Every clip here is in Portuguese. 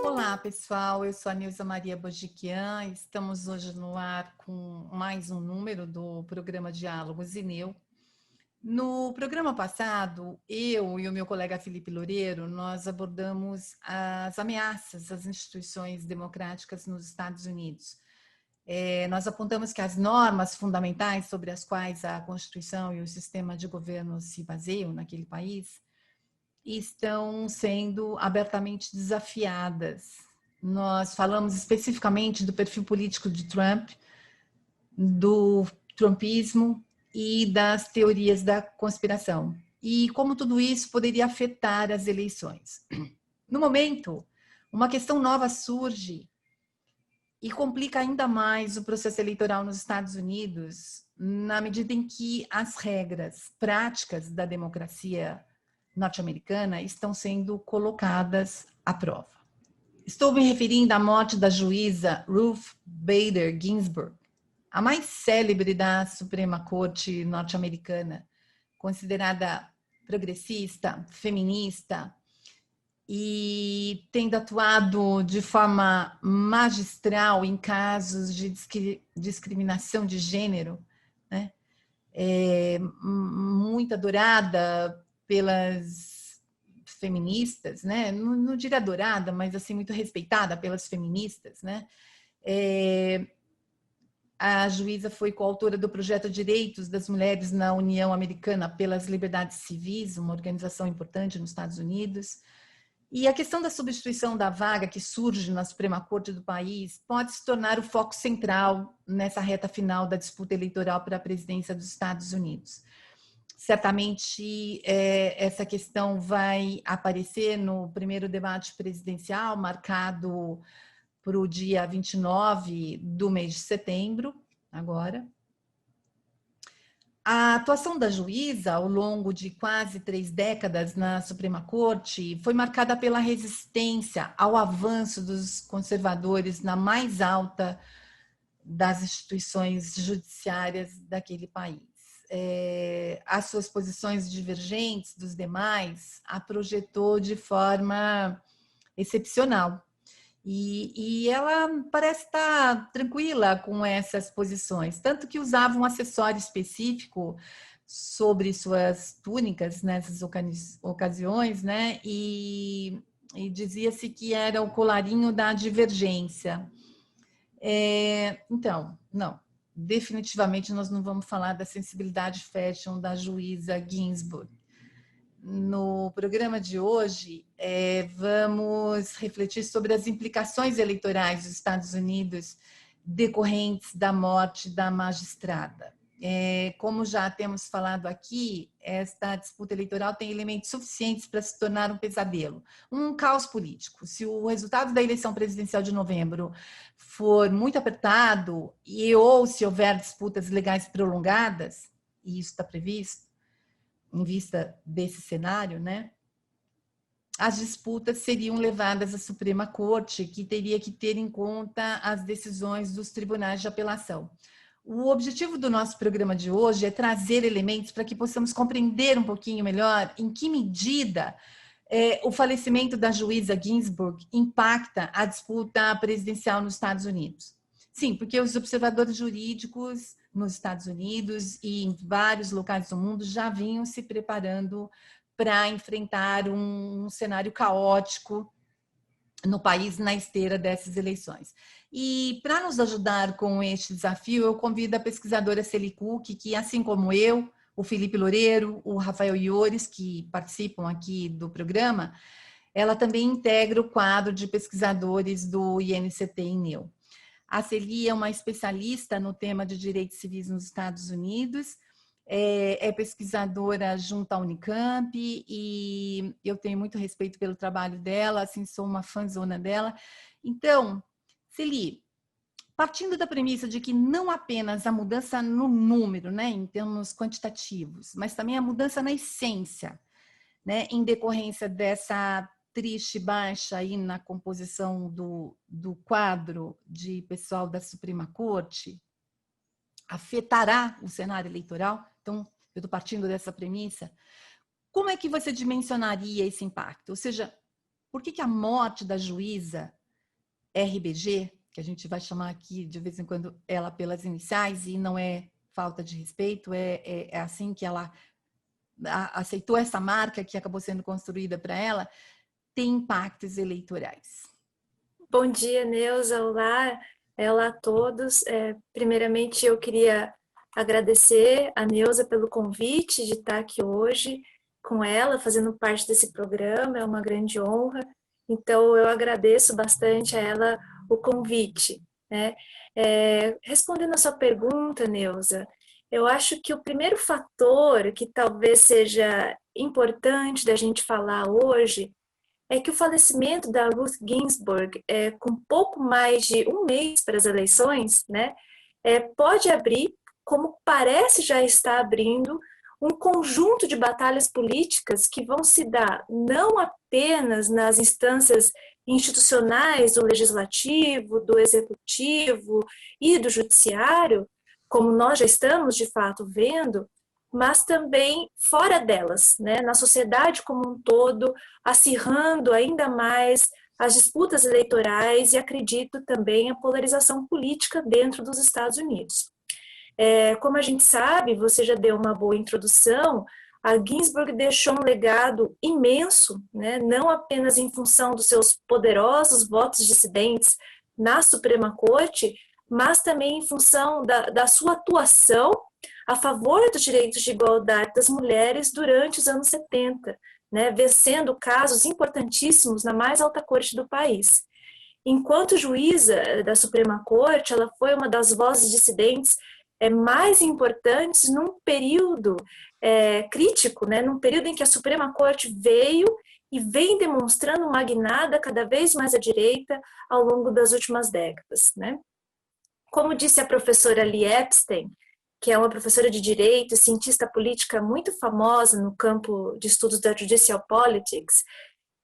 Olá, pessoal. Eu sou a Nilza Maria Bojiquian. Estamos hoje no ar com mais um número do programa Diálogos INEU. No programa passado, eu e o meu colega Felipe Loureiro, nós abordamos as ameaças às instituições democráticas nos Estados Unidos. Nós apontamos que as normas fundamentais sobre as quais a Constituição e o sistema de governo se baseiam naquele país estão sendo abertamente desafiadas. Nós falamos especificamente do perfil político de Trump, do trumpismo e das teorias da conspiração, e como tudo isso poderia afetar as eleições. No momento, uma questão nova surge e complica ainda mais o processo eleitoral nos Estados Unidos, na medida em que as regras práticas da democracia norte-americana estão sendo colocadas à prova. Estou me referindo à morte da juíza Ruth Bader Ginsburg, a mais célebre da Suprema Corte norte-americana, considerada progressista, feminista e tendo atuado de forma magistral em casos de discriminação de gênero, né? Muito adorada pelas feministas, né? Não diria adorada, mas assim muito respeitada pelas feministas, né? A juíza foi coautora do projeto Direitos das Mulheres na União Americana pelas Liberdades Civis, uma organização importante nos Estados Unidos. E a questão da substituição da vaga que surge na Suprema Corte do país pode se tornar o foco central nessa reta final da disputa eleitoral para a presidência dos Estados Unidos. Certamente essa questão vai aparecer no primeiro debate presidencial, marcado para o dia 29 do mês de setembro, agora. A atuação da juíza ao longo de quase 3 décadas na Suprema Corte foi marcada pela resistência ao avanço dos conservadores na mais alta das instituições judiciárias daquele país. As suas posições divergentes dos demais a projetou de forma excepcional. E ela parece estar tranquila com essas posições, tanto que usava um acessório específico sobre suas túnicas nessas ocasiões, né? E dizia-se que era o colarinho da divergência. Então, não, definitivamente nós não vamos falar da sensibilidade fashion da juíza Ginsburg. No programa de hoje, vamos refletir sobre as implicações eleitorais dos Estados Unidos decorrentes da morte da magistrada. Como já temos falado aqui, esta disputa eleitoral tem elementos suficientes para se tornar um pesadelo, um caos político. Se o resultado da eleição presidencial de novembro for muito apertado ou se houver disputas legais prolongadas, e isso está previsto, em vista desse cenário, né? As disputas seriam levadas à Suprema Corte, que teria que ter em conta as decisões dos tribunais de apelação. O objetivo do nosso programa de hoje é trazer elementos para que possamos compreender um pouquinho melhor em que medida o falecimento da juíza Ginsburg impacta a disputa presidencial nos Estados Unidos. Sim, porque os observadores jurídicos nos Estados Unidos e em vários locais do mundo já vinham se preparando para enfrentar um cenário caótico no país na esteira dessas eleições. E para nos ajudar com este desafio, eu convido a pesquisadora Celi Cook, que assim como eu, o Felipe Loureiro, o Rafael Iores, que participam aqui do programa, ela também integra o quadro de pesquisadores do INCT INEU. A Celi é uma especialista no tema de direitos civis nos Estados Unidos, é pesquisadora junto à Unicamp e eu tenho muito respeito pelo trabalho dela, assim, sou uma fãzona dela. Então, Celi, partindo da premissa de que não apenas a mudança no número, né, em termos quantitativos, mas também a mudança na essência, né, em decorrência dessa triste baixa aí na composição do quadro de pessoal da Suprema Corte afetará o cenário eleitoral? Então, eu estou partindo dessa premissa. Como é que você dimensionaria esse impacto? Ou seja, por que a morte da juíza RBG, que a gente vai chamar aqui de vez em quando ela pelas iniciais, e não é falta de respeito, é assim que ela aceitou essa marca que acabou sendo construída para ela, tem impactos eleitorais? Bom dia, Neuza. Olá a todos. Primeiramente, eu queria agradecer a Neuza pelo convite de estar aqui hoje com ela, fazendo parte desse programa, é uma grande honra. Então, eu agradeço bastante a ela o convite, né? Respondendo a sua pergunta, Neuza, eu acho que o primeiro fator que talvez seja importante da gente falar hoje é que o falecimento da Ruth Ginsburg, com pouco mais de um mês para as eleições, né, pode abrir, como parece já estar abrindo, um conjunto de batalhas políticas que vão se dar não apenas nas instâncias institucionais do legislativo, do executivo e do judiciário, como nós já estamos de fato vendo, mas também fora delas, né, na sociedade como um todo, acirrando ainda mais as disputas eleitorais e acredito também a polarização política dentro dos Estados Unidos. Como a gente sabe, você já deu uma boa introdução, a Ginsburg deixou um legado imenso, né, não apenas em função dos seus poderosos votos dissidentes na Suprema Corte, mas também em função da sua atuação a favor dos direitos de igualdade das mulheres durante os anos 70, né, vencendo casos importantíssimos na mais alta corte do país. Enquanto juíza da Suprema Corte, ela foi uma das vozes dissidentes mais importantes num período crítico, né, num período em que a Suprema Corte veio e vem demonstrando uma guinada cada vez mais à direita ao longo das últimas décadas, né? Como disse a professora Lee Epstein, que é uma professora de direito e cientista política muito famosa no campo de estudos da Judicial Politics,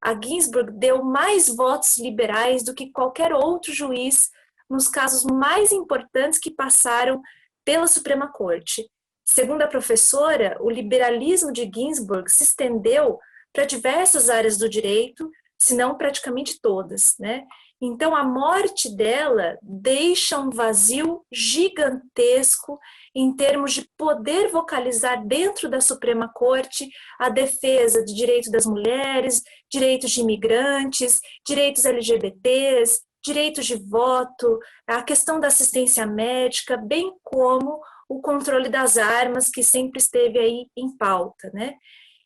a Ginsburg deu mais votos liberais do que qualquer outro juiz nos casos mais importantes que passaram pela Suprema Corte. Segundo a professora, o liberalismo de Ginsburg se estendeu para diversas áreas do direito, se não praticamente todas, né? Então, a morte dela deixa um vazio gigantesco em termos de poder vocalizar dentro da Suprema Corte a defesa de direitos das mulheres, direitos de imigrantes, direitos LGBTs, direitos de voto, a questão da assistência médica, bem como o controle das armas, que sempre esteve aí em pauta, né?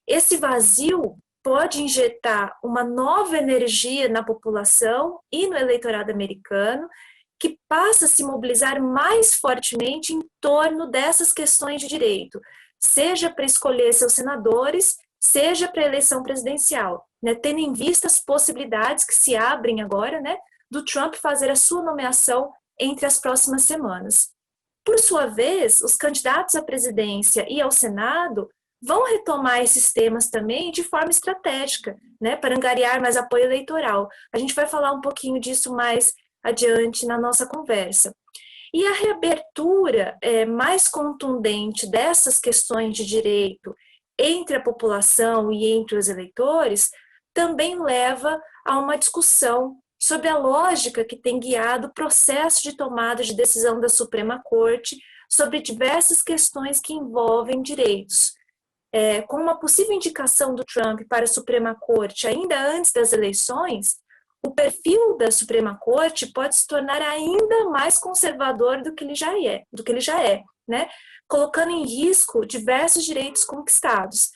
Esse vazio pode injetar uma nova energia na população e no eleitorado americano, que passa a se mobilizar mais fortemente em torno dessas questões de direito, seja para escolher seus senadores, seja para a eleição presidencial, né, tendo em vista as possibilidades que se abrem agora, né, do Trump fazer a sua nomeação entre as próximas semanas. Por sua vez, os candidatos à presidência e ao Senado vão retomar esses temas também de forma estratégica, né, para angariar mais apoio eleitoral. A gente vai falar um pouquinho disso mais adiante na nossa conversa. E a reabertura mais contundente dessas questões de direito entre a população e entre os eleitores também leva a uma discussão sobre a lógica que tem guiado o processo de tomada de decisão da Suprema Corte sobre diversas questões que envolvem direitos. Com uma possível indicação do Trump para a Suprema Corte ainda antes das eleições, o perfil da Suprema Corte pode se tornar ainda mais conservador do que ele já é, né? Colocando em risco diversos direitos conquistados.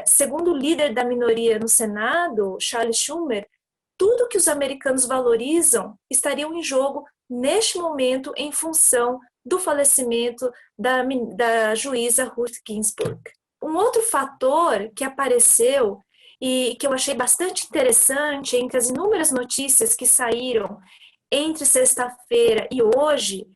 Segundo o líder da minoria no Senado, Charles Schumer, tudo que os americanos valorizam estariam em jogo neste momento em função do falecimento da juíza Ruth Ginsburg. Um outro fator que apareceu e que eu achei bastante interessante entre as inúmeras notícias que saíram entre sexta-feira e hoje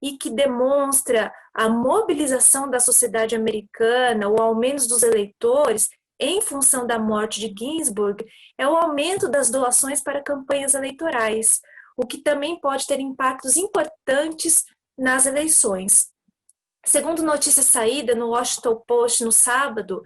e que demonstra a mobilização da sociedade americana ou ao menos dos eleitores em função da morte de Ginsburg é o aumento das doações para campanhas eleitorais, o que também pode ter impactos importantes nas eleições. Segundo notícia saída no Washington Post no sábado,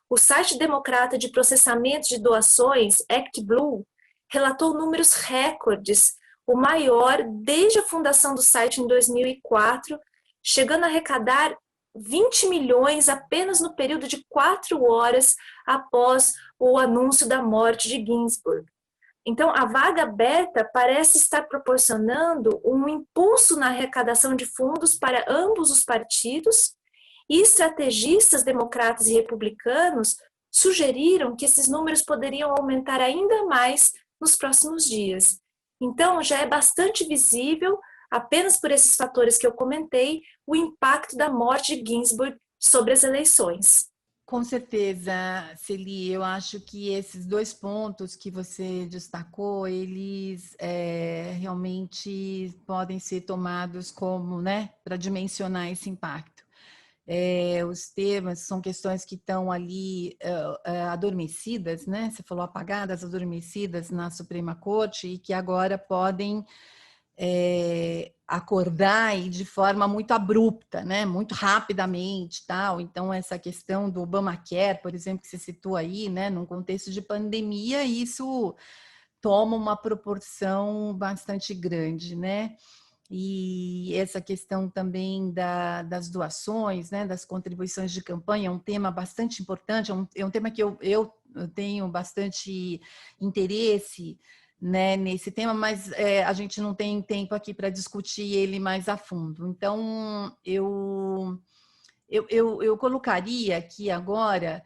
o site democrata de processamento de doações, ActBlue, relatou números recordes, o maior desde a fundação do site em 2004, chegando a arrecadar 20 milhões apenas no período de 4 horas após o anúncio da morte de Ginsburg. Então, a vaga aberta parece estar proporcionando um impulso na arrecadação de fundos para ambos os partidos, e estrategistas democratas e republicanos sugeriram que esses números poderiam aumentar ainda mais nos próximos dias. Então, já é bastante visível, apenas por esses fatores que eu comentei, o impacto da morte de Ginsburg sobre as eleições. Com certeza, Celi, eu acho que esses 2 pontos que você destacou, eles realmente podem ser tomados como, né, para dimensionar esse impacto. Os temas são questões que estão ali adormecidas, né? Você falou apagadas, adormecidas na Suprema Corte e que agora podem acordar e de forma muito abrupta, né? Muito rapidamente, tal. Então essa questão do Obamacare, por exemplo, que você citou aí, né? Num contexto de pandemia, isso toma uma proporção bastante grande, né? E essa questão também das doações, né, das contribuições de campanha, é um tema bastante importante, é um tema que eu tenho bastante interesse, né, nesse tema, mas a gente não tem tempo aqui para discutir ele mais a fundo. Então, eu colocaria aqui agora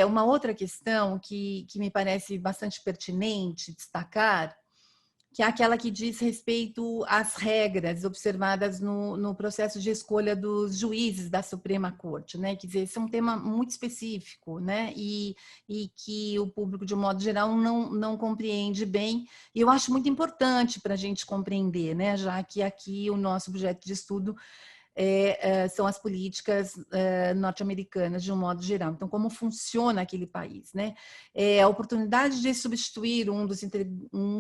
uma outra questão que me parece bastante pertinente destacar, que é aquela que diz respeito às regras observadas no processo de escolha dos juízes da Suprema Corte, né? Quer dizer, esse é um tema muito específico, né? E que o público, de um modo geral, não compreende bem. E eu acho muito importante para a gente compreender, né? Já que aqui o nosso objeto de estudo são as políticas norte-americanas de um modo geral. Então, como funciona aquele país, né? A oportunidade de substituir um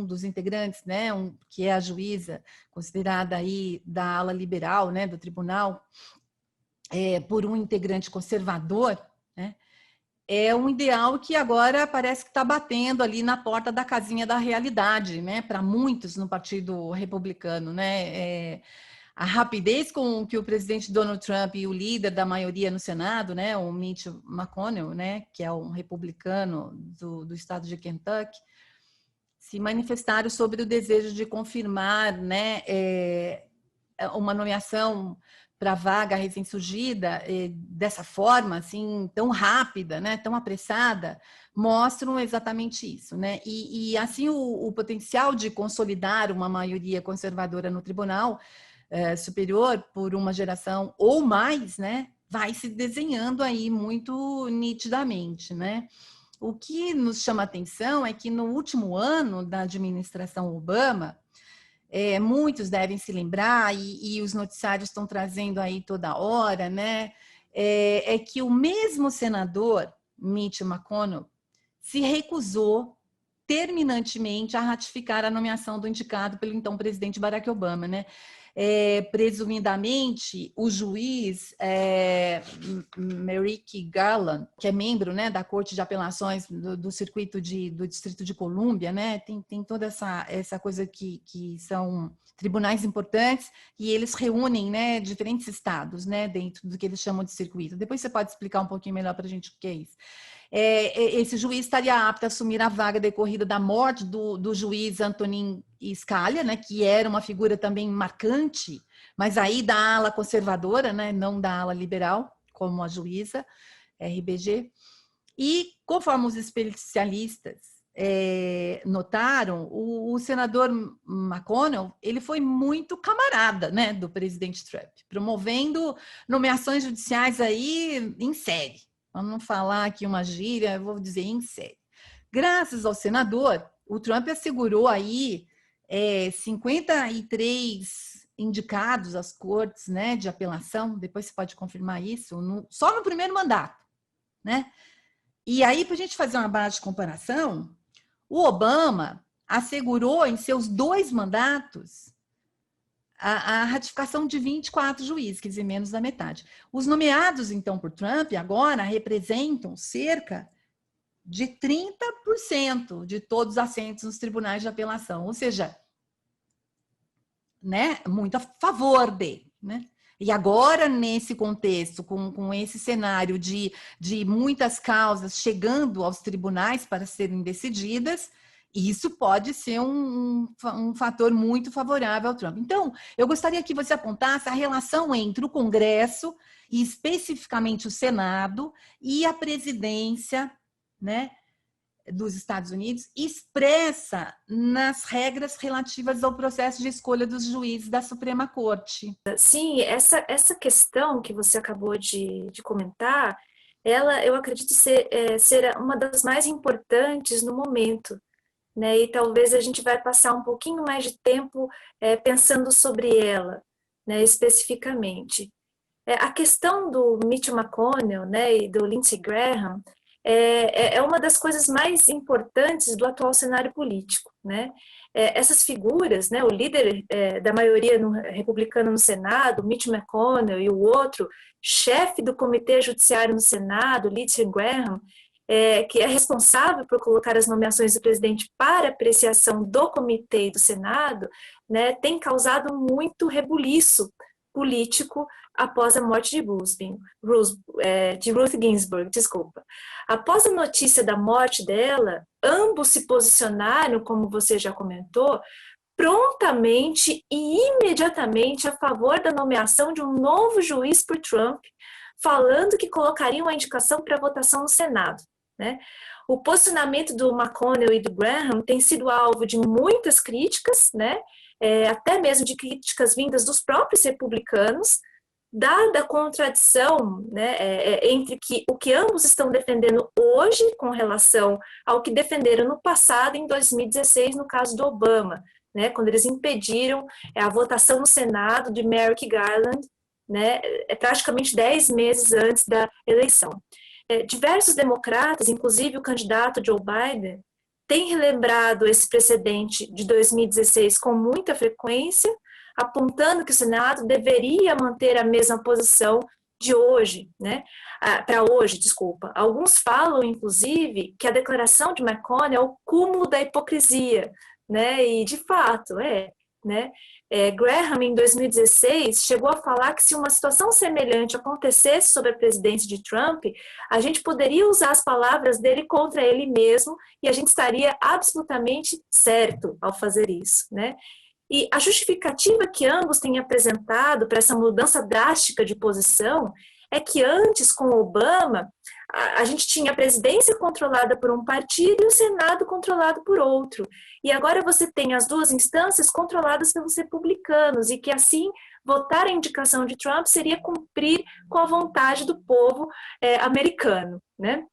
dos integrantes, né? Que é a juíza, considerada aí da ala liberal, né? Do tribunal, por um integrante conservador, né? É um ideal que agora parece que está batendo ali na porta da casinha da realidade, né? Para muitos no Partido Republicano, né? A rapidez com que o presidente Donald Trump e o líder da maioria no Senado, né, o Mitch McConnell, né, que é um republicano do estado de Kentucky, se manifestaram sobre o desejo de confirmar, né, uma nomeação para a vaga recém-surgida dessa forma, assim, tão rápida, né, tão apressada, mostram exatamente isso, né? E assim o potencial de consolidar uma maioria conservadora no tribunal superior por uma geração ou mais, né, vai se desenhando aí muito nitidamente, né? O que nos chama atenção é que no último ano da administração Obama, muitos devem se lembrar, e os noticiários estão trazendo aí toda hora, né, é que o mesmo senador, Mitch McConnell, se recusou terminantemente a ratificar a nomeação do indicado pelo então presidente Barack Obama, né? Presumidamente, o juiz Merrick Garland, que é membro, né, da Corte de Apelações do circuito do Distrito de Colômbia, né, tem toda essa coisa que são tribunais importantes e eles reúnem, né, diferentes estados, né, dentro do que eles chamam de circuito. Depois você pode explicar um pouquinho melhor para a gente o que é isso. Esse juiz estaria apto a assumir a vaga decorrida da morte do juiz Antonin Scalia, né, que era uma figura também marcante, mas aí da ala conservadora, né, não da ala liberal, como a juíza RBG. E, conforme os especialistas notaram, o senador McConnell, ele foi muito camarada, né, do presidente Trump, promovendo nomeações judiciais aí em série. Vamos não falar aqui uma gíria, eu vou dizer em série. Graças ao senador, o Trump assegurou aí 53 indicados às cortes, né, de apelação, depois você pode confirmar isso, só no primeiro mandato, né? E aí, para a gente fazer uma base de comparação, o Obama assegurou em seus 2 mandatos a ratificação de 24 juízes, quer dizer, menos da metade. Os nomeados, então, por Trump, agora representam cerca de 30% de todos os assentos nos tribunais de apelação, ou seja, né, muito a favor dele, né? E agora, nesse contexto, com esse cenário de muitas causas chegando aos tribunais para serem decididas, isso pode ser um fator muito favorável ao Trump. Então, eu gostaria que você apontasse a relação entre o Congresso, e especificamente o Senado, e a presidência, né, dos Estados Unidos, expressa nas regras relativas ao processo de escolha dos juízes da Suprema Corte. Sim, essa questão que você acabou de comentar, ela, eu acredito ser uma das mais importantes no momento, né? E talvez a gente vai passar um pouquinho mais de tempo pensando sobre ela, né, especificamente. A questão do Mitch McConnell, né, e do Lindsey Graham é uma das coisas mais importantes do atual cenário político, né? Essas figuras, né, o líder da maioria republicana no Senado, Mitch McConnell, e o outro, chefe do Comitê Judiciário no Senado, Lindsey Graham, que é responsável por colocar as nomeações do presidente para apreciação do Comitê e do Senado, né, tem causado muito rebuliço político após a morte de Ruth Ginsburg, desculpa. Após a notícia da morte dela, ambos se posicionaram, como você já comentou, prontamente e imediatamente a favor da nomeação de um novo juiz por Trump, falando que colocariam a indicação para votação no Senado, né? O posicionamento do McConnell e do Graham tem sido alvo de muitas críticas, né? Até mesmo de críticas vindas dos próprios republicanos, dada a contradição, né, entre o que ambos estão defendendo hoje com relação ao que defenderam no passado, em 2016, no caso do Obama, né, quando eles impediram a votação no Senado de Merrick Garland, né, praticamente 10 meses antes da eleição. Diversos democratas, inclusive o candidato Joe Biden, têm relembrado esse precedente de 2016 com muita frequência, apontando que o Senado deveria manter a mesma posição de hoje, né? Para hoje, desculpa. Alguns falam, inclusive, que a declaração de McConnell é o cúmulo da hipocrisia, né? E, de fato, né? Graham, em 2016, chegou a falar que se uma situação semelhante acontecesse sob a presidência de Trump, a gente poderia usar as palavras dele contra ele mesmo e a gente estaria absolutamente certo ao fazer isso, né? E a justificativa que ambos têm apresentado para essa mudança drástica de posição é que antes, com Obama, a gente tinha a presidência controlada por um partido e o Senado controlado por outro. E agora você tem as duas instâncias controladas pelos republicanos e que, assim, votar a indicação de Trump seria cumprir com a vontade do povo americano, né?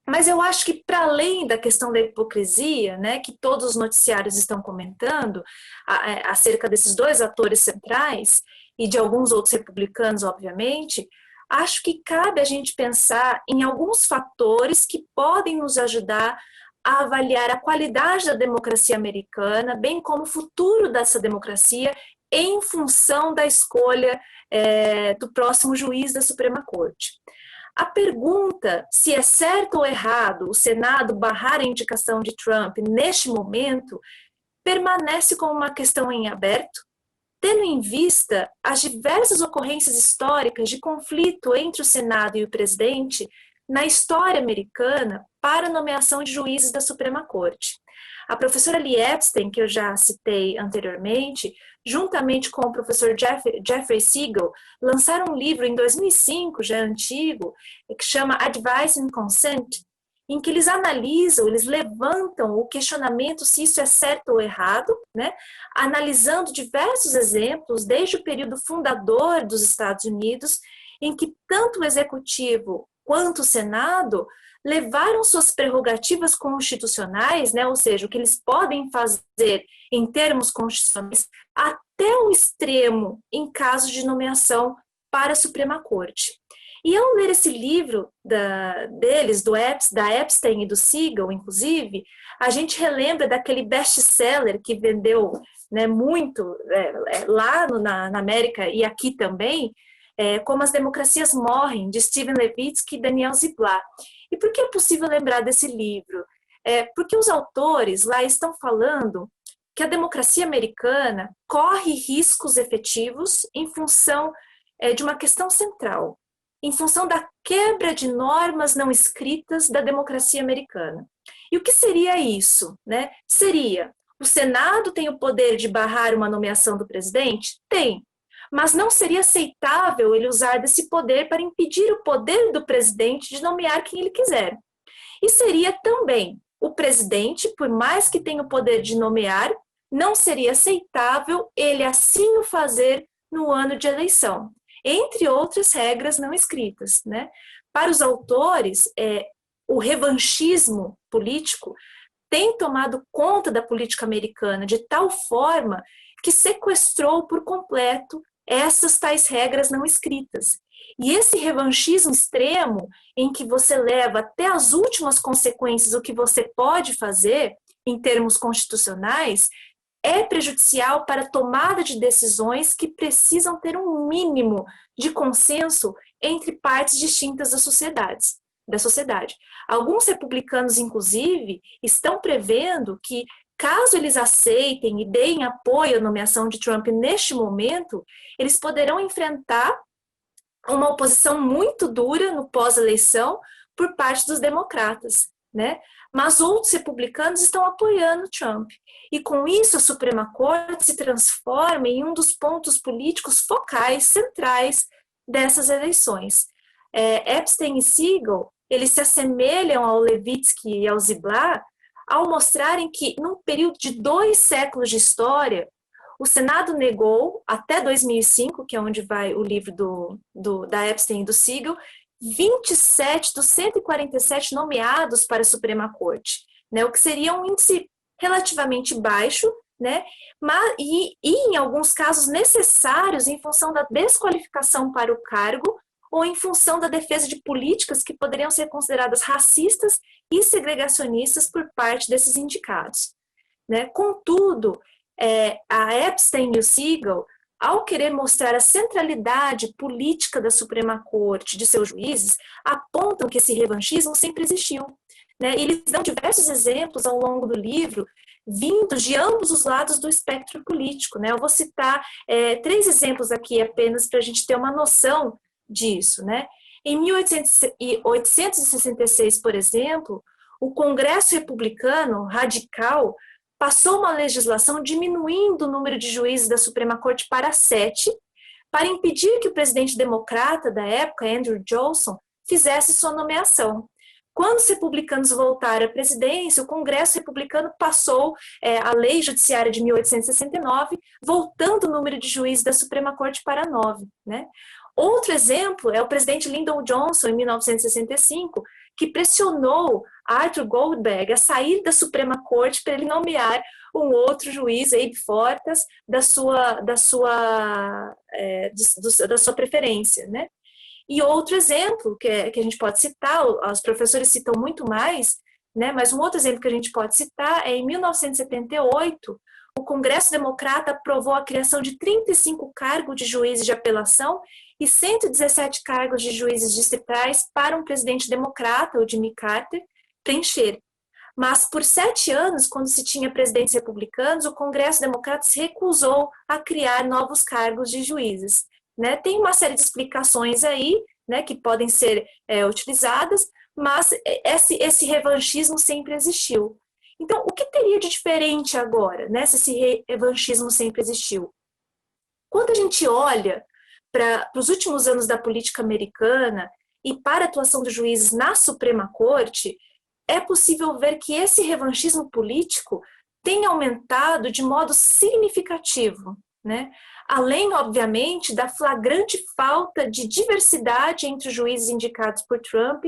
Mas eu acho que, para além da questão da hipocrisia, né, que todos os noticiários estão comentando acerca desses dois atores centrais e de alguns outros republicanos, obviamente, acho que cabe a gente pensar em alguns fatores que podem nos ajudar a avaliar a qualidade da democracia americana, bem como o futuro dessa democracia em função da escolha do próximo juiz da Suprema Corte. A pergunta se é certo ou errado o Senado barrar a indicação de Trump neste momento permanece como uma questão em aberto, tendo em vista as diversas ocorrências históricas de conflito entre o Senado e o presidente na história americana para a nomeação de juízes da Suprema Corte. A professora Lee Epstein, que eu já citei anteriormente, juntamente com o professor Jeffrey Siegel, lançaram um livro em 2005, já antigo, que chama Advice and Consent, em que eles analisam, eles levantam o questionamento se isso é certo ou errado, né? Analisando diversos exemplos, desde o período fundador dos Estados Unidos, em que tanto o Executivo quanto o Senado levaram suas prerrogativas constitucionais, né, ou seja, o que eles podem fazer em termos constitucionais, até o extremo em casos de nomeação para a Suprema Corte. E ao ler esse livro deles, da Epstein e do Siegel, inclusive, a gente relembra daquele best-seller que vendeu, né, muito lá na América e aqui também, Como as Democracias Morrem, de Steven Levitsky e Daniel Ziblatt. E por que é possível lembrar desse livro? Porque os autores lá estão falando que a democracia americana corre riscos efetivos em função de uma questão central, em função da quebra de normas não escritas da democracia americana. E o que seria isso, né? Seria, o Senado tem o poder de barrar uma nomeação do presidente? Tem. Mas não seria aceitável ele usar desse poder para impedir o poder do presidente de nomear quem ele quiser. E seria também, o presidente, por mais que tenha o poder de nomear, não seria aceitável ele assim o fazer no ano de eleição, entre outras regras não escritas, né? Para os autores, o revanchismo político tem tomado conta da política americana de tal forma que sequestrou por completo essas tais regras não escritas. E esse revanchismo extremo, em que você leva até as últimas consequências o que você pode fazer, em termos constitucionais, é prejudicial para a tomada de decisões que precisam ter um mínimo de consenso entre partes distintas da sociedade. Alguns republicanos, inclusive, estão prevendo que, caso eles aceitem e deem apoio à nomeação de Trump neste momento, eles poderão enfrentar uma oposição muito dura no pós-eleição por parte dos democratas, né? Mas outros republicanos estão apoiando Trump. E com isso a Suprema Corte se transforma em um dos pontos políticos focais, centrais dessas eleições. Epstein e Siegel, eles se assemelham ao Levitsky e ao Ziblatt ao mostrarem que, num período de 2 séculos de história, o Senado negou, até 2005, que é onde vai o livro da Epstein e do Siegel, 27 dos 147 nomeados para a Suprema Corte, né, o que seria um índice relativamente baixo, né, e em alguns casos necessários em função da desqualificação para o cargo ou em função da defesa de políticas que poderiam ser consideradas racistas e segregacionistas por parte desses indicados, né. Contudo, a Epstein e o Siegel, ao querer mostrar a centralidade política da Suprema Corte, de seus juízes, apontam que esse revanchismo sempre existiu, né? Eles dão diversos exemplos ao longo do livro, vindos de ambos os lados do espectro político, né? Eu vou citar 3 exemplos aqui apenas para a gente ter uma noção disso, né? Em 1866, por exemplo, o Congresso Republicano Radical passou uma legislação diminuindo o número de juízes da Suprema Corte para 7, para impedir que o presidente democrata da época, Andrew Johnson, fizesse sua nomeação. Quando os republicanos voltaram à presidência, o Congresso republicano passou a Lei Judiciária de 1869, voltando o número de juízes da Suprema Corte para 9. Né? Outro exemplo é o presidente Lyndon Johnson, em 1965, que pressionou Arthur Goldberg a sair da Suprema Corte para ele nomear um outro juiz, Abe Fortas, da sua preferência, né? E outro exemplo que a gente pode citar, os professores citam muito mais, né? Mas um outro exemplo que a gente pode citar é em 1978, o Congresso Democrata aprovou a criação de 35 cargos de juízes de apelação e 117 cargos de juízes distritais para um presidente democrata, o Jimmy Carter, preencher. Mas por 7 anos, quando se tinha presidentes republicanos, o Congresso Democrata se recusou a criar novos cargos de juízes. Né? Tem uma série de explicações aí, né, que podem ser utilizadas, mas esse revanchismo sempre existiu. Então, o que teria de diferente agora, né, se esse revanchismo sempre existiu? Quando a gente olha para os últimos anos da política americana e para a atuação dos juízes na Suprema Corte, é possível ver que esse revanchismo político tem aumentado de modo significativo, né? Além, obviamente, da flagrante falta de diversidade entre os juízes indicados por Trump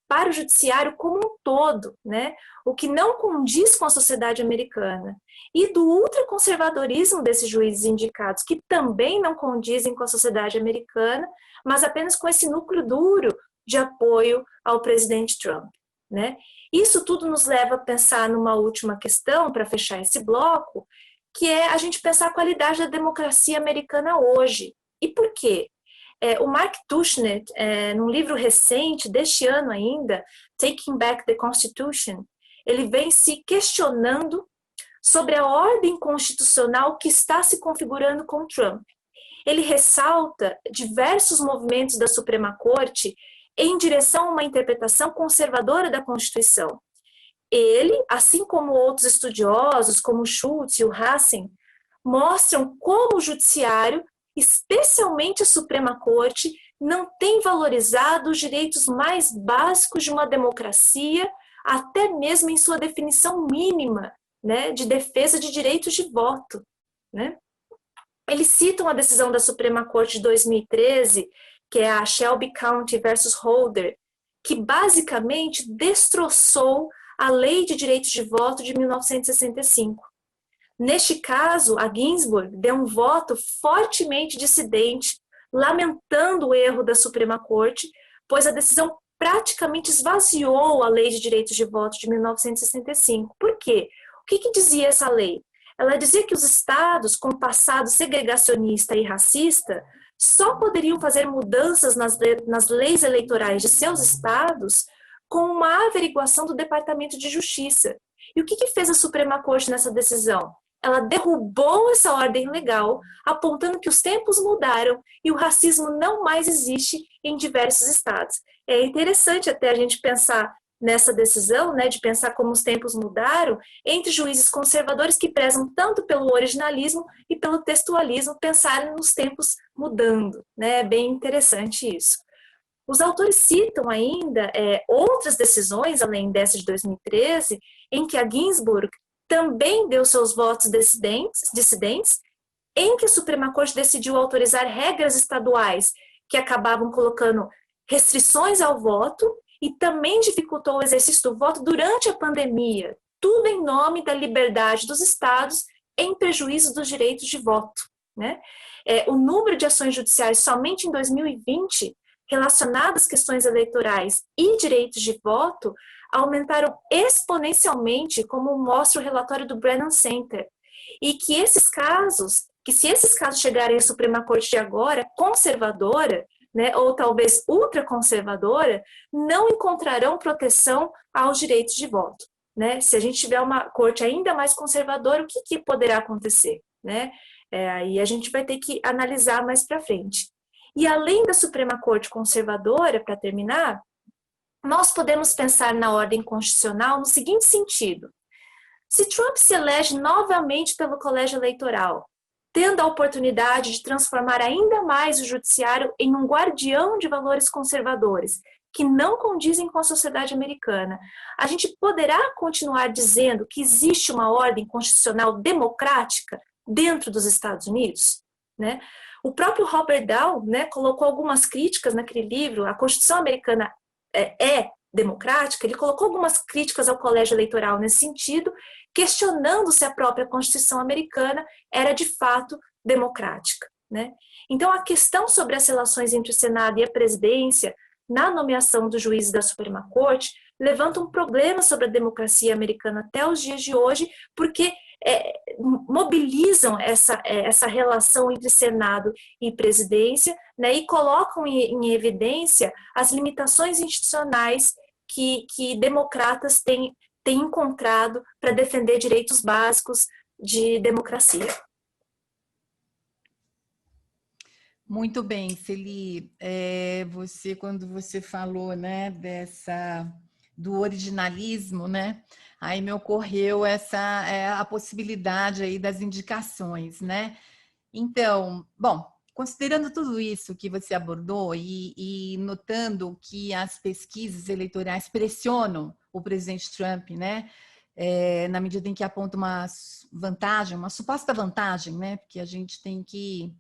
para o judiciário como um todo, né? O que não condiz com a sociedade americana. E do ultraconservadorismo desses juízes indicados, que também não condizem com a sociedade americana, mas apenas com esse núcleo duro de apoio ao presidente Trump, né? Isso tudo nos leva a pensar numa última questão, para fechar esse bloco, que é a gente pensar a qualidade da democracia americana hoje. E por quê? O Mark Tushnet, num livro recente, deste ano ainda, Taking Back the Constitution, ele vem se questionando sobre a ordem constitucional que está se configurando com Trump. Ele ressalta diversos movimentos da Suprema Corte em direção a uma interpretação conservadora da Constituição. Ele, assim como outros estudiosos, como Schultz e o Hassen, mostram como o judiciário, especialmente a Suprema Corte, não tem valorizado os direitos mais básicos de uma democracia, até mesmo em sua definição mínima, né, de defesa de direitos de voto, né? Eles citam a decisão da Suprema Corte de 2013, que é a Shelby County versus Holder, que basicamente destroçou a Lei de Direitos de Voto de 1965. Neste caso, a Ginsburg deu um voto fortemente dissidente, lamentando o erro da Suprema Corte, pois a decisão praticamente esvaziou a Lei de Direitos de Voto de 1965. Por quê? O que dizia essa lei? Ela dizia que os estados com passado segregacionista e racista só poderiam fazer mudanças nas leis eleitorais de seus estados com uma averiguação do Departamento de Justiça. E o que fez a Suprema Corte nessa decisão? Ela derrubou essa ordem legal, apontando que os tempos mudaram e o racismo não mais existe em diversos estados. É interessante até a gente pensar nessa decisão, né, de pensar como os tempos mudaram, entre juízes conservadores que prezam tanto pelo originalismo e pelo textualismo, pensarem nos tempos mudando, né? É bem interessante isso. Os autores citam ainda outras decisões, além dessa de 2013, em que a Ginsburg também deu seus votos dissidentes, em que a Suprema Corte decidiu autorizar regras estaduais que acabavam colocando restrições ao voto e também dificultou o exercício do voto durante a pandemia, tudo em nome da liberdade dos estados em prejuízo dos direitos de voto, né? O número de ações judiciais somente em 2020 relacionadas às questões eleitorais e direitos de voto aumentaram exponencialmente, como mostra o relatório do Brennan Center, e que se esses casos chegarem à Suprema Corte de agora, conservadora, né, ou talvez ultraconservadora, não encontrarão proteção aos direitos de voto, né? Se a gente tiver uma corte ainda mais conservadora, o que poderá acontecer, né? Aí a gente vai ter que analisar mais para frente. E além da Suprema Corte conservadora, para terminar, nós podemos pensar na ordem constitucional no seguinte sentido: se Trump se elege novamente pelo colégio eleitoral, tendo a oportunidade de transformar ainda mais o judiciário em um guardião de valores conservadores, que não condizem com a sociedade americana, a gente poderá continuar dizendo que existe uma ordem constitucional democrática dentro dos Estados Unidos, né? O próprio Robert Dow, né, colocou algumas críticas naquele livro, A Constituição Americana é democrática. Ele colocou algumas críticas ao colégio eleitoral nesse sentido, questionando se a própria Constituição americana era de fato democrática, né? Então, a questão sobre as relações entre o Senado e a presidência na nomeação dos juízes da Suprema Corte levanta um problema sobre a democracia americana até os dias de hoje, porque mobilizam essa relação entre Senado e presidência, né, e colocam em evidência as limitações institucionais que democratas têm encontrado para defender direitos básicos de democracia. Muito bem, Celi. Quando você falou, né, do originalismo, né, aí me ocorreu a possibilidade aí das indicações, né? Então, bom, considerando tudo isso que você abordou e notando que as pesquisas eleitorais pressionam o presidente Trump, né? Na medida em que aponta uma vantagem, uma suposta vantagem, né? Porque a gente tem que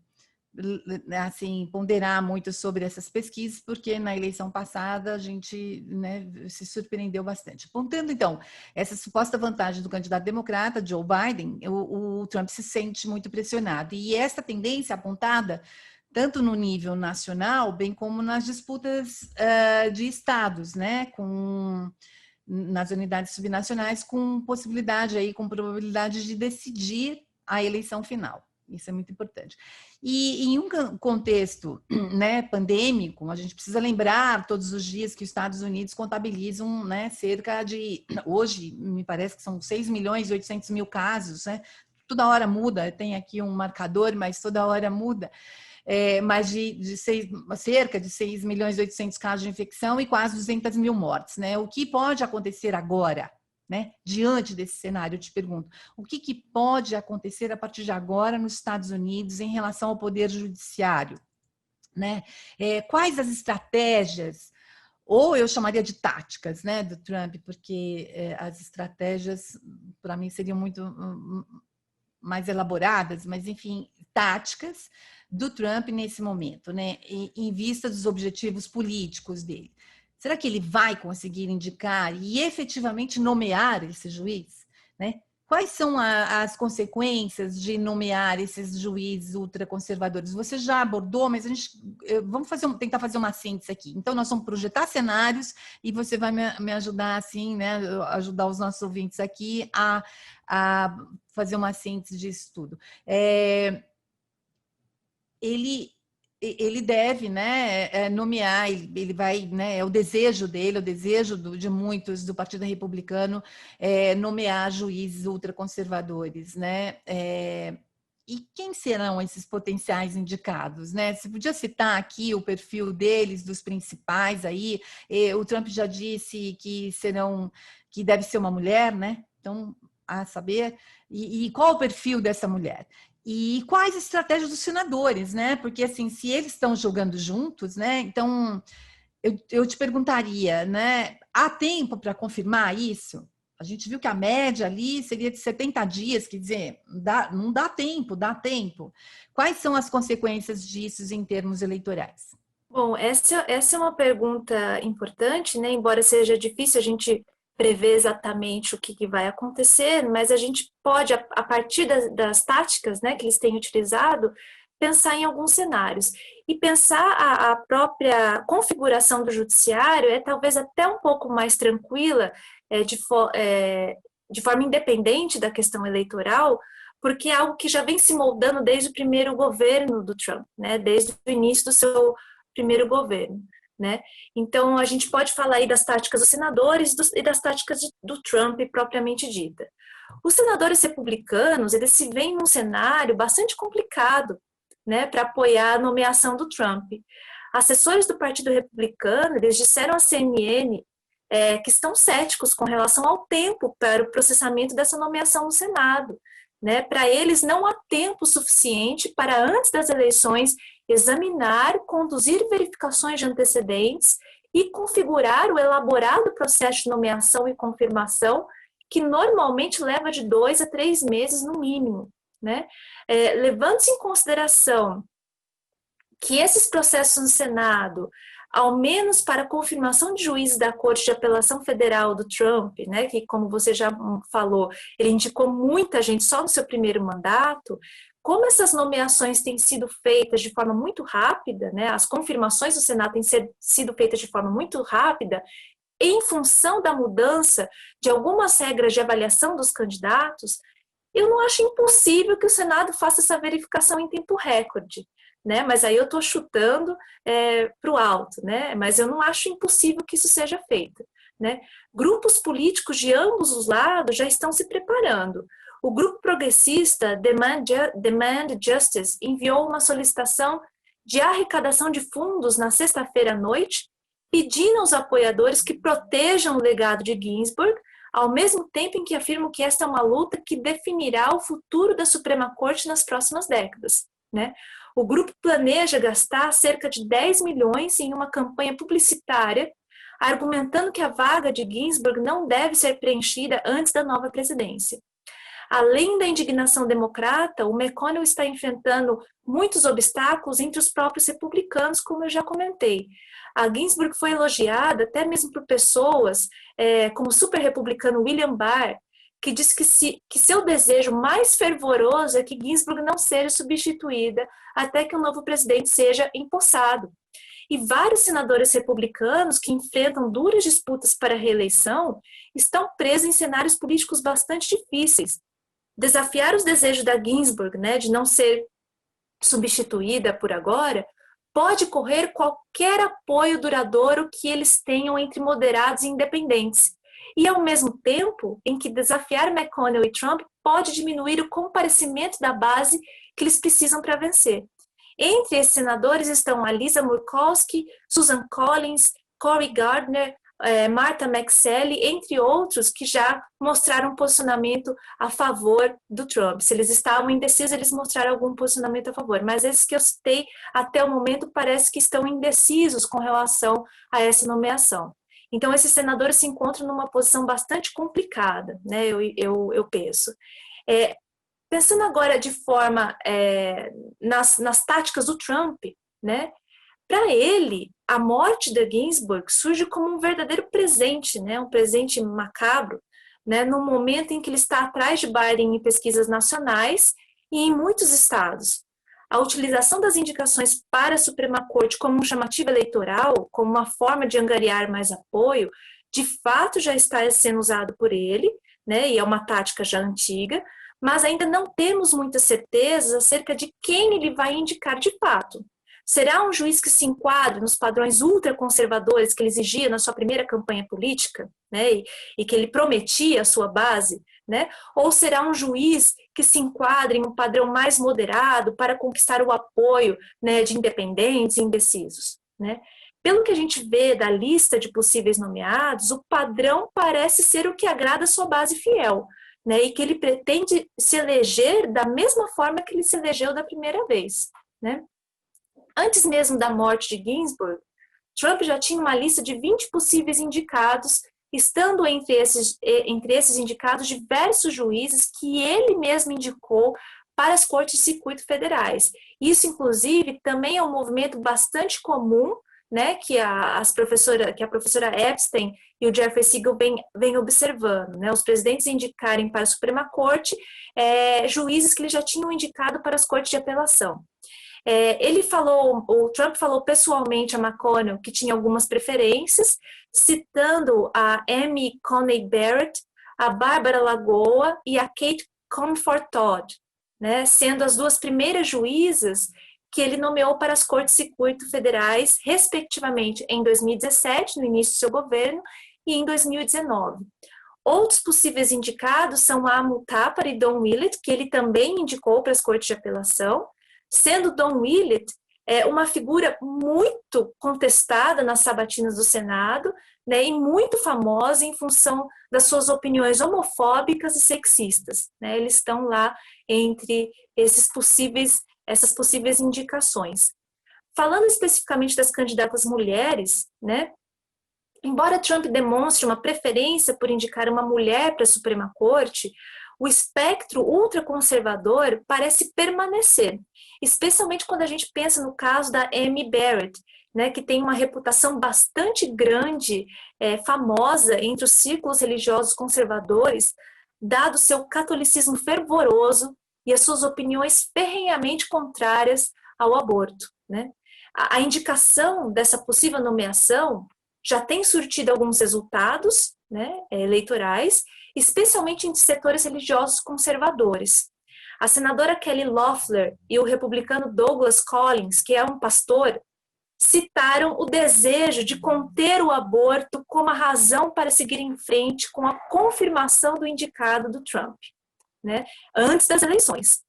assim, ponderar muito sobre essas pesquisas, porque na eleição passada a gente, né, se surpreendeu bastante. Apontando, então, essa suposta vantagem do candidato democrata, Joe Biden, o Trump se sente muito pressionado. E essa tendência apontada tanto no nível nacional, bem como nas disputas de estados, né, nas unidades subnacionais, com possibilidade aí, com probabilidade de decidir a eleição final. Isso é muito importante. E em um contexto, né, pandêmico, a gente precisa lembrar todos os dias que os Estados Unidos contabilizam, né, cerca de, hoje, me parece que são 6.800.000 casos, né? Toda hora muda, tem aqui um marcador, mas toda hora muda. Mais cerca de 6.800.000 casos de infecção e quase 200.000 mortes, né? O que pode acontecer agora, né? Diante desse cenário, eu te pergunto, o que pode acontecer a partir de agora nos Estados Unidos em relação ao poder judiciário, né? Quais as estratégias, ou eu chamaria de táticas, né, do Trump, porque as estratégias, para mim, seriam muito mais elaboradas, mas, enfim, táticas do Trump nesse momento, né, em vista dos objetivos políticos dele. Será que ele vai conseguir indicar e efetivamente nomear esse juiz, né? Quais são as consequências de nomear esses juízes ultraconservadores? Você já abordou, mas vamos tentar fazer uma síntese aqui. Então, nós vamos projetar cenários e você vai me ajudar, assim, né, ajudar os nossos ouvintes aqui a fazer uma síntese disso tudo. Ele deve, né, nomear, ele vai, né, é o desejo dele, o desejo de muitos do Partido Republicano, nomear juízes ultraconservadores, né? E quem serão esses potenciais indicados, né? Você podia citar aqui o perfil deles, dos principais aí. O Trump já disse que deve ser uma mulher, né? Então, a saber. E qual o perfil dessa mulher? E quais estratégias dos senadores, né? Porque, assim, se eles estão jogando juntos, né? Então, eu te perguntaria, né? Há tempo para confirmar isso? A gente viu que a média ali seria de 70 dias, quer dizer, não dá tempo, dá tempo. Quais são as consequências disso em termos eleitorais? Bom, essa é uma pergunta importante, né? Embora seja difícil a gente prever exatamente o que vai acontecer, mas a gente pode, a partir das táticas, né, que eles têm utilizado, pensar em alguns cenários. E pensar a própria configuração do judiciário é talvez até um pouco mais tranquila, de forma independente da questão eleitoral, porque é algo que já vem se moldando desde o primeiro governo do Trump, né, desde o início do seu primeiro governo. Né? Então, a gente pode falar aí das táticas dos senadores e das táticas do Trump propriamente dita. Os senadores republicanos, eles se veem num cenário bastante complicado, né, para apoiar a nomeação do Trump. Assessores do Partido Republicano, eles disseram à CNN que estão céticos com relação ao tempo para o processamento dessa nomeação no Senado. Né? Para eles, não há tempo suficiente para, antes das eleições, examinar, conduzir verificações de antecedentes e configurar o elaborado processo de nomeação e confirmação, que normalmente leva de 2 a 3 meses no mínimo. Né? Levando-se em consideração que esses processos no Senado, ao menos para a confirmação de juízes da Corte de Apelação Federal do Trump, né, que, como você já falou, ele indicou muita gente só no seu primeiro mandato, como essas nomeações têm sido feitas de forma muito rápida, né, as confirmações do Senado têm sido feitas de forma muito rápida, em função da mudança de algumas regras de avaliação dos candidatos, eu não acho impossível que o Senado faça essa verificação em tempo recorde. Né? Mas aí eu estou chutando para o alto, né? Mas eu não acho impossível que isso seja feito. Né? Grupos políticos de ambos os lados já estão se preparando. O grupo progressista Demand Justice enviou uma solicitação de arrecadação de fundos na sexta-feira à noite, pedindo aos apoiadores que protejam o legado de Ginsburg, ao mesmo tempo em que afirmam que esta é uma luta que definirá o futuro da Suprema Corte nas próximas décadas. Né? O grupo planeja gastar cerca de 10 milhões em uma campanha publicitária, argumentando que a vaga de Ginsburg não deve ser preenchida antes da nova presidência. além da indignação democrata, o McConnell está enfrentando muitos obstáculos entre os próprios republicanos, como eu já comentei. A Ginsburg foi elogiada até mesmo por pessoas como o super republicano William Barr, que disse que seu desejo mais fervoroso é que Ginsburg não seja substituída até que o novo presidente seja empossado. E vários senadores republicanos que enfrentam duras disputas para a reeleição estão presos em cenários políticos bastante difíceis. Desafiar os desejos da Ginsburg, né, de não ser substituída por agora, pode correr qualquer apoio duradouro que eles tenham entre moderados e independentes. E, ao mesmo tempo, em que desafiar McConnell e Trump pode diminuir o comparecimento da base que eles precisam para vencer. Entre esses senadores estão a Lisa Murkowski, Susan Collins, Cory Gardner, Martha McSally, entre outros que já mostraram posicionamento a favor do Trump. Se eles estavam indecisos, eles mostraram algum posicionamento a favor. Mas esses que eu citei, até o momento, parece que estão indecisos com relação a essa nomeação. Então, esses senadores se encontram numa posição bastante complicada, né? Eu penso. Pensando agora de forma nas táticas do Trump, né? Para ele, a morte da Ginsburg surge como um verdadeiro presente, né? Um presente macabro, né? No momento em que ele está atrás de Biden em pesquisas nacionais e em muitos estados. A utilização das indicações para a Suprema Corte como um chamativo eleitoral, como uma forma de angariar mais apoio, de fato já está sendo usado por ele, né? E é uma tática já antiga, mas ainda não temos muitas certezas acerca de quem ele vai indicar de fato. Será um juiz que se enquadra nos padrões ultraconservadores que ele exigia na sua primeira campanha política, né, e que ele prometia à sua base, né? Ou será um juiz que se enquadra em um padrão mais moderado para conquistar o apoio, né, de independentes e indecisos, né? Pelo que a gente vê da lista de possíveis nomeados, o padrão parece ser o que agrada a sua base fiel, né, e que ele pretende se eleger da mesma forma que ele se elegeu da primeira vez, né? Antes mesmo da morte de Ginsburg, Trump já tinha uma lista de 20 possíveis indicados, estando entre esses indicados diversos juízes que ele mesmo indicou para as cortes de circuito federais. Isso, inclusive, também é um movimento bastante comum, né, que a professora Epstein e o Jeffrey Segal vêm observando, né, os presidentes indicarem para a Suprema Corte juízes que eles já tinham indicado para as cortes de apelação. O Trump falou pessoalmente a McConnell que tinha algumas preferências, citando a Amy Coney Barrett, a Bárbara Lagoa e a Kate Comfort Todd, né, sendo as duas primeiras juízas que ele nomeou para as cortes de circuito federais, respectivamente em 2017, no início do seu governo, e em 2019. Outros possíveis indicados são a Amul Thapar e Don Willett, que ele também indicou para as cortes de apelação, sendo Don Willett uma figura muito contestada nas sabatinas do Senado, né, e muito famosa em função das suas opiniões homofóbicas e sexistas, né? Eles estão lá entre essas possíveis indicações. Falando especificamente das candidatas mulheres, né, embora Trump demonstre uma preferência por indicar uma mulher para a Suprema Corte, o espectro ultraconservador parece permanecer, especialmente quando a gente pensa no caso da Amy Barrett, né, que tem uma reputação bastante grande, famosa entre os círculos religiosos conservadores, dado seu catolicismo fervoroso e as suas opiniões ferrenhamente contrárias ao aborto, né? A indicação dessa possível nomeação já tem surtido alguns resultados, né, eleitorais, especialmente entre setores religiosos conservadores. A senadora Kelly Loeffler e o republicano Douglas Collins, que é um pastor, citaram o desejo de conter o aborto como a razão para seguir em frente com a confirmação do indicado do Trump, né, antes das eleições.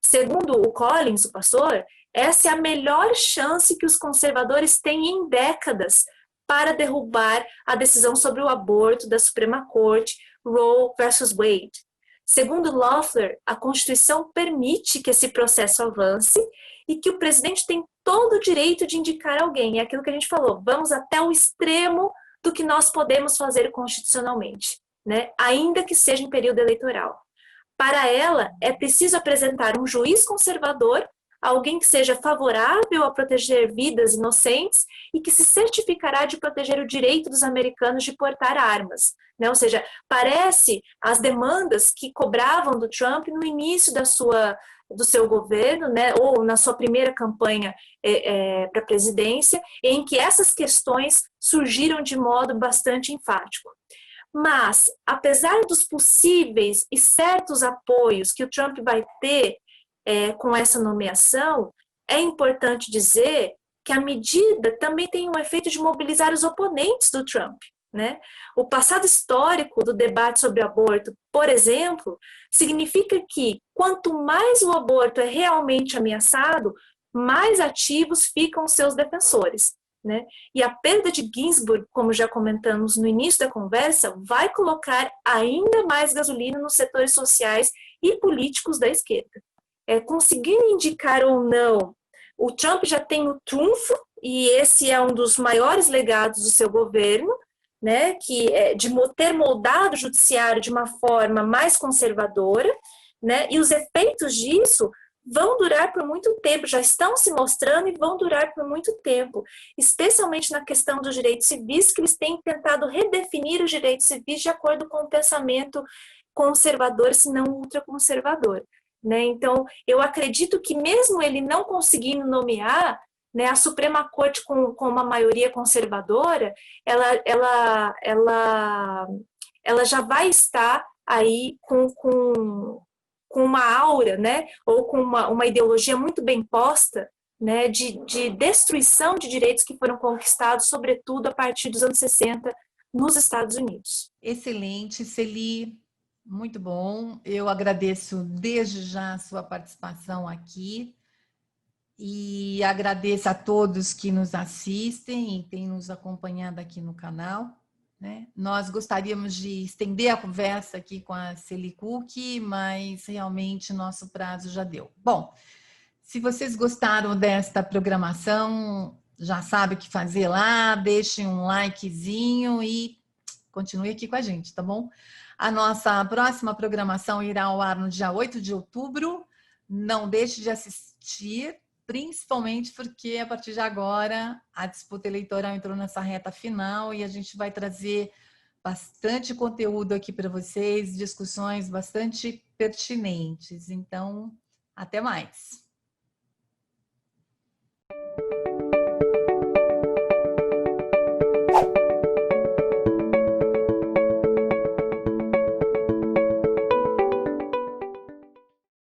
Segundo o Collins, o pastor, essa é a melhor chance que os conservadores têm em décadas para derrubar a decisão sobre o aborto da Suprema Corte, Roe versus Wade. Segundo Loeffler, a Constituição permite que esse processo avance e que o presidente tem todo o direito de indicar alguém. É aquilo que a gente falou, vamos até o extremo do que nós podemos fazer constitucionalmente, né? Ainda que seja em período eleitoral. Para ela, é preciso apresentar um juiz conservador, alguém que seja favorável a proteger vidas inocentes e que se certificará de proteger o direito dos americanos de portar armas, né? Ou seja, parece as demandas que cobravam do Trump no início do seu governo, né? Ou na sua primeira campanha para a presidência, em que essas questões surgiram de modo bastante enfático. Mas, apesar dos possíveis e certos apoios que o Trump vai ter com essa nomeação, é importante dizer que a medida também tem um efeito de mobilizar os oponentes do Trump, né? O passado histórico do debate sobre aborto, por exemplo, significa que quanto mais o aborto é realmente ameaçado, mais ativos ficam os seus defensores, né? E a perda de Ginsburg, como já comentamos no início da conversa, vai colocar ainda mais gasolina nos setores sociais e políticos da esquerda. Conseguir indicar ou não, o Trump já tem o trunfo, e esse é um dos maiores legados do seu governo, né, que é de ter moldado o judiciário de uma forma mais conservadora, né, e os efeitos disso vão durar por muito tempo, já estão se mostrando e vão durar por muito tempo, especialmente na questão dos direitos civis, que eles têm tentado redefinir os direitos civis de acordo com o pensamento conservador, se não ultraconservador, né? Então, eu acredito que mesmo ele não conseguindo nomear, né, a Suprema Corte com uma maioria conservadora, ela já vai estar aí com uma aura, né, ou com uma ideologia muito bem posta, né, de destruição de direitos que foram conquistados, sobretudo a partir dos anos 60, nos Estados Unidos. Excelente, Celi, muito bom. Eu agradeço desde já a sua participação aqui e agradeço a todos que nos assistem e têm nos acompanhado aqui no canal, né? Nós gostaríamos de estender a conversa aqui com a Celi Cook, mas realmente nosso prazo já deu. Bom, se vocês gostaram desta programação, já sabe o que fazer lá, deixem um likezinho e continue aqui com a gente, tá bom? A nossa próxima programação irá ao ar no dia 8 de outubro. Não deixe de assistir, principalmente porque a partir de agora a disputa eleitoral entrou nessa reta final e a gente vai trazer bastante conteúdo aqui para vocês, discussões bastante pertinentes. Então, até mais.